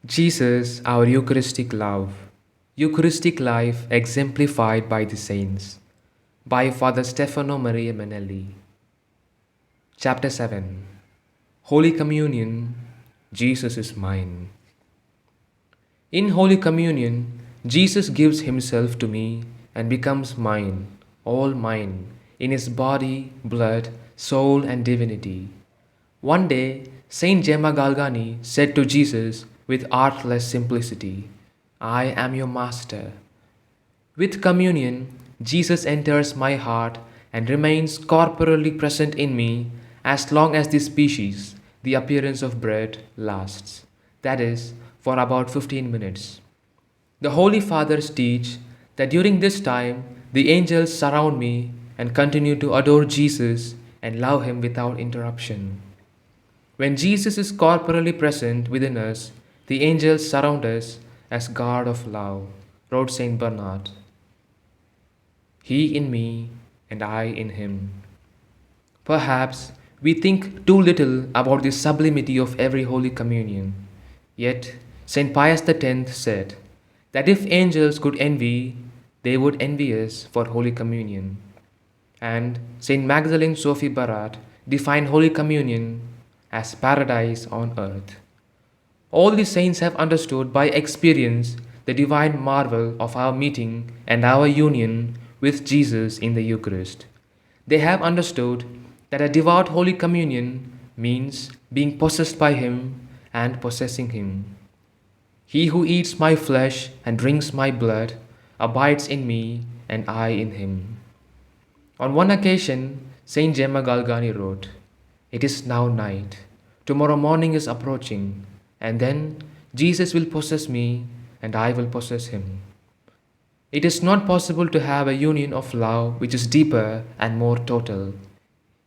Jesus, our Eucharistic love. Eucharistic life exemplified by the saints. By Father Stefano Maria Manelli. Chapter 7. Holy Communion. Jesus is mine. In Holy Communion, Jesus gives himself to me and becomes mine, all mine, in his body, blood, soul, and divinity. One day, Saint Gemma Galgani said to Jesus with artless simplicity, I am your master. With communion, Jesus enters my heart and remains corporally present in me as long as the species, the appearance of bread, lasts. That is, for about 15 minutes. The Holy Fathers teach that during this time the angels surround me and continue to adore Jesus and love him without interruption. When Jesus is corporally present within us, the angels surround us as God of love, wrote Saint Bernard. He in me and I in him. Perhaps we think too little about the sublimity of every Holy Communion. Yet Saint Pius X said that if angels could envy, they would envy us for Holy Communion. And Saint Magdalene Sophie Barat defined Holy Communion as paradise on earth. All the saints have understood by experience the divine marvel of our meeting and our union with Jesus in the Eucharist. They have understood that a devout Holy Communion means being possessed by Him and possessing Him. He who eats my flesh and drinks my blood abides in me and I in him. On one occasion, Saint Gemma Galgani wrote, It is now night. Tomorrow morning is approaching, and then Jesus will possess me and I will possess him. It is not possible to have a union of love which is deeper and more total.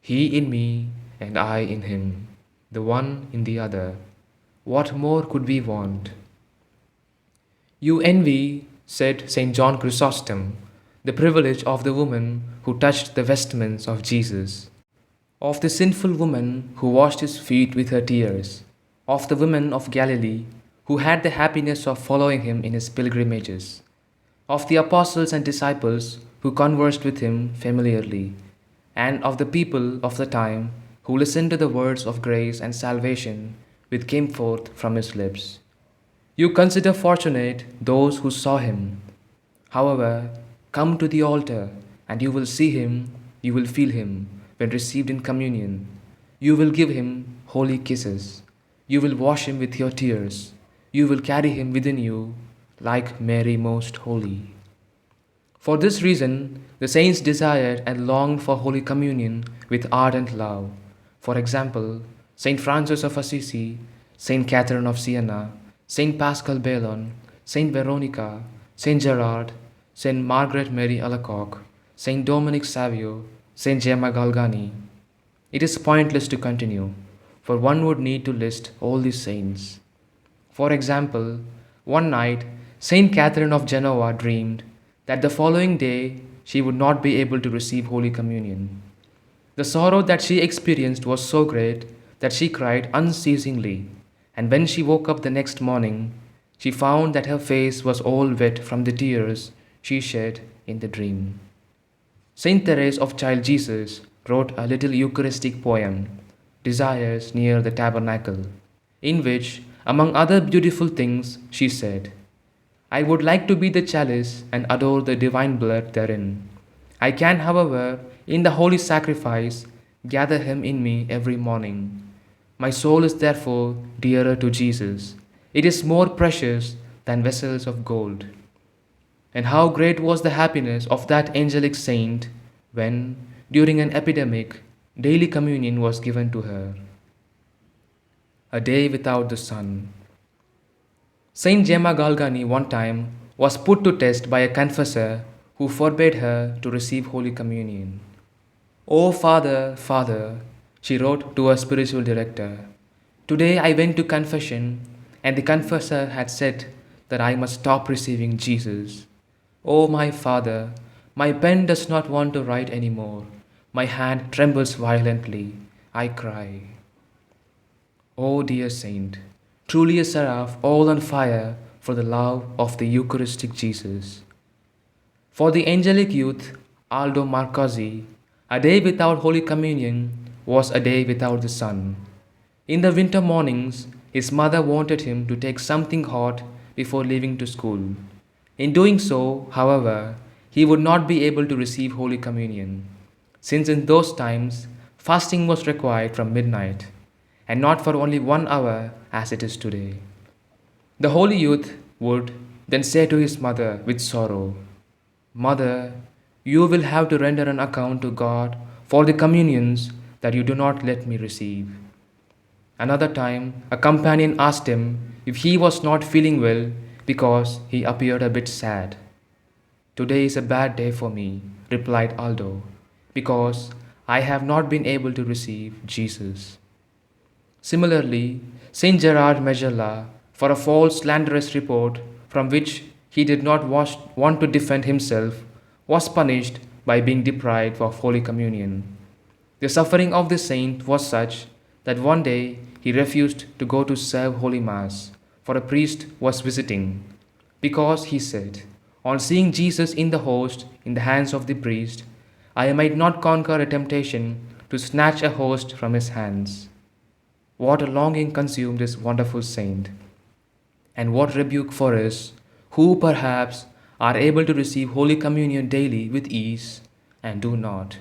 He in me and I in him, the one in the other. What more could we want? You envy, said St. John Chrysostom, the privilege of the woman who touched the vestments of Jesus, of the sinful woman who washed his feet with her tears, of the women of Galilee who had the happiness of following him in his pilgrimages, of the apostles and disciples who conversed with him familiarly, and of the people of the time who listened to the words of grace and salvation which came forth from his lips. You consider fortunate those who saw him. However, come to the altar, and you will see him, you will feel him when received in communion. You will give him holy kisses. You will wash him with your tears. You will carry him within you like Mary most holy. For this reason, the saints desired and longed for Holy Communion with ardent love. For example, Saint Francis of Assisi, Saint Catherine of Siena, Saint Pascal Bellon, Saint Veronica, Saint Gerard, Saint Margaret Mary Alacoque, Saint Dominic Savio, Saint Gemma Galgani. It is pointless to continue, for one would need to list all these saints. For example, one night Saint Catherine of Genoa dreamed that the following day she would not be able to receive Holy Communion. The sorrow that she experienced was so great that she cried unceasingly, and when she woke up the next morning, she found that her face was all wet from the tears she shed in the dream. Saint Therese of Child Jesus wrote a little Eucharistic poem, Desires Near the Tabernacle, in which, among other beautiful things, she said, I would like to be the chalice and adore the divine blood therein. I can, however, in the holy sacrifice, gather him in me every morning. My soul is therefore dearer to Jesus. It is more precious than vessels of gold. And how great was the happiness of that angelic saint when, during an epidemic, daily communion was given to her. A day without the sun. Saint Gemma Galgani one time was put to test by a confessor who forbade her to receive Holy Communion. "O Father, Father," she wrote to her spiritual director, "today I went to confession and the confessor had said that I must stop receiving Jesus. Oh, my Father, my pen does not want to write anymore. My hand trembles violently. I cry." Oh, dear saint, truly a seraph all on fire for the love of the Eucharistic Jesus. For the angelic youth, Aldo Marcozzi, a day without Holy Communion was a day without the sun. In the winter mornings, his mother wanted him to take something hot before leaving to school. In doing so, however, he would not be able to receive Holy Communion, since in those times fasting was required from midnight, and not for only 1 hour as it is today. The holy youth would then say to his mother with sorrow, "Mother, you will have to render an account to God for the communions that you do not let me receive." Another time, a companion asked him if he was not feeling well because he appeared a bit sad. "Today is a bad day for me," replied Aldo, "because I have not been able to receive Jesus." Similarly, Saint Gerard Majella, for a false slanderous report from which he did not want to defend himself, was punished by being deprived of Holy Communion. The suffering of the saint was such that one day he refused to go to serve Holy Mass, for a priest was visiting, because, he said, on seeing Jesus in the host in the hands of the priest, I might not conquer a temptation to snatch a host from his hands. What a longing consumed this wonderful saint! And what rebuke for us, who perhaps are able to receive Holy Communion daily with ease and do not.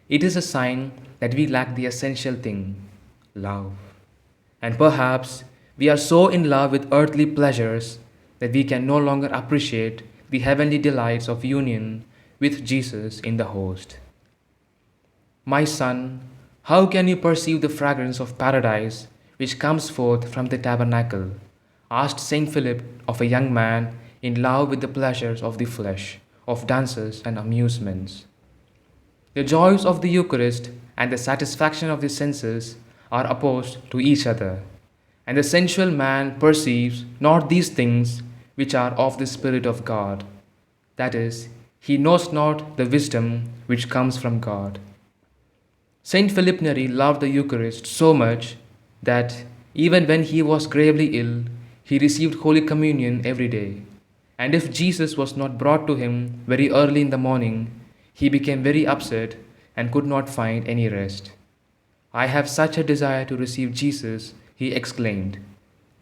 It is a sign that we lack the essential thing, love. And perhaps we are so in love with earthly pleasures that we can no longer appreciate the heavenly delights of union with Jesus in the host. My son, how can you perceive the fragrance of paradise which comes forth from the tabernacle? Asked Saint Philip of a young man in love with the pleasures of the flesh, of dances and amusements. The joys of the Eucharist and the satisfaction of the senses are opposed to each other, and the sensual man perceives not these things which are of the Spirit of God. That is, he knows not the wisdom which comes from God. Saint Philip Neri loved the Eucharist so much that even when he was gravely ill, he received Holy Communion every day. And if Jesus was not brought to him very early in the morning, he became very upset and could not find any rest. "I have such a desire to receive Jesus," he exclaimed,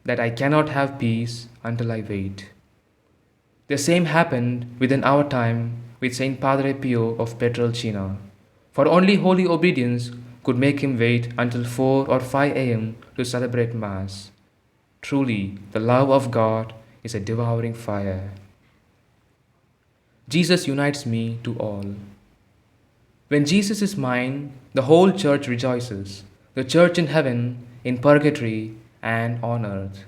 "that I cannot have peace until I wait." The same happened within our time with Saint Padre Pio of Petrelcina, for only holy obedience could make him wait until 4 or 5 a.m. to celebrate Mass. Truly, the love of God is a devouring fire. Jesus unites me to all. When Jesus is mine, the whole church rejoices, the church in heaven, in purgatory, and on earth.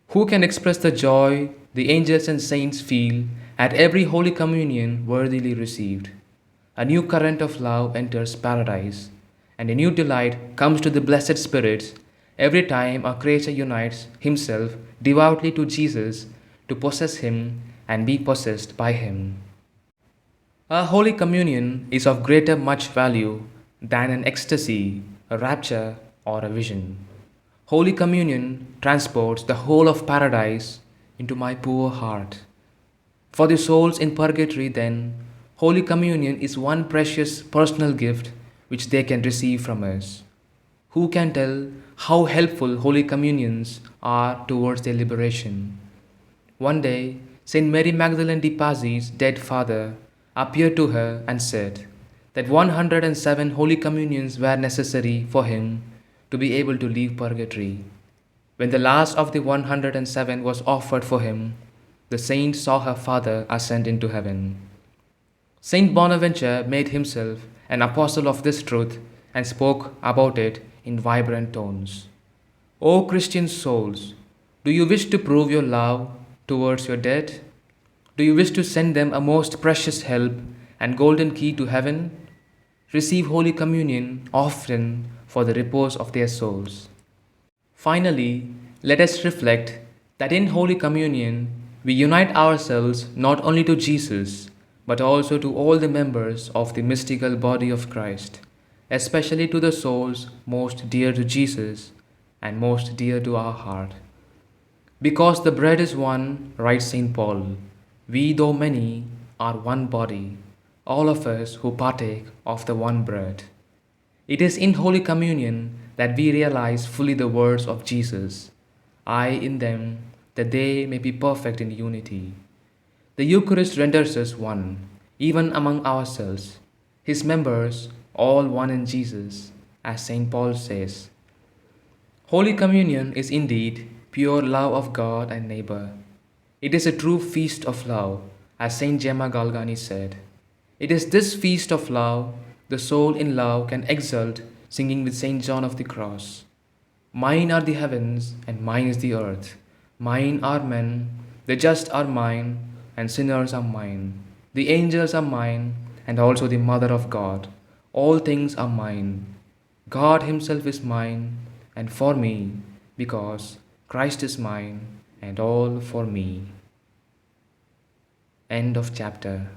Who can express the joy the angels and saints feel at every Holy Communion worthily received? A new current of love enters paradise, and a new delight comes to the blessed spirits every time a creature unites himself devoutly to Jesus to possess him and be possessed by him. A Holy Communion is of greater much value than an ecstasy, a rapture, or a vision. Holy Communion transports the whole of paradise into my poor heart. For the souls in purgatory, then, Holy Communion is one precious personal gift which they can receive from us. Who can tell how helpful Holy Communions are towards their liberation? One day, Saint Mary Magdalene de Pazzi's dead father appeared to her and said that 107 Holy Communions were necessary for him to be able to leave purgatory. When the last of the 107 was offered for him, the saint saw her father ascend into heaven. Saint Bonaventure made himself an apostle of this truth and spoke about it in vibrant tones. O Christian souls, do you wish to prove your love towards your dead? Do you wish to send them a most precious help and golden key to heaven? Receive Holy Communion often for the repose of their souls. Finally, let us reflect that in Holy Communion we unite ourselves not only to Jesus, but also to all the members of the mystical body of Christ, especially to the souls most dear to Jesus and most dear to our heart. Because the bread is one, writes St. Paul, we, though many, are one body, all of us who partake of the one bread. It is in Holy Communion that we realize fully the words of Jesus, I in them, that they may be perfect in unity. The Eucharist renders us one, even among ourselves, His members, all one in Jesus, as St. Paul says. Holy Communion is indeed pure love of God and neighbor. It is a true feast of love, as St. Gemma Galgani said. It is this feast of love the soul in love can exult, singing with St. John of the Cross. Mine are the heavens, and mine is the earth. Mine are men, the just are mine, and sinners are mine. The angels are mine, and also the Mother of God. All things are mine. God Himself is mine, and for me, because Christ is mine, and all for me. End of chapter.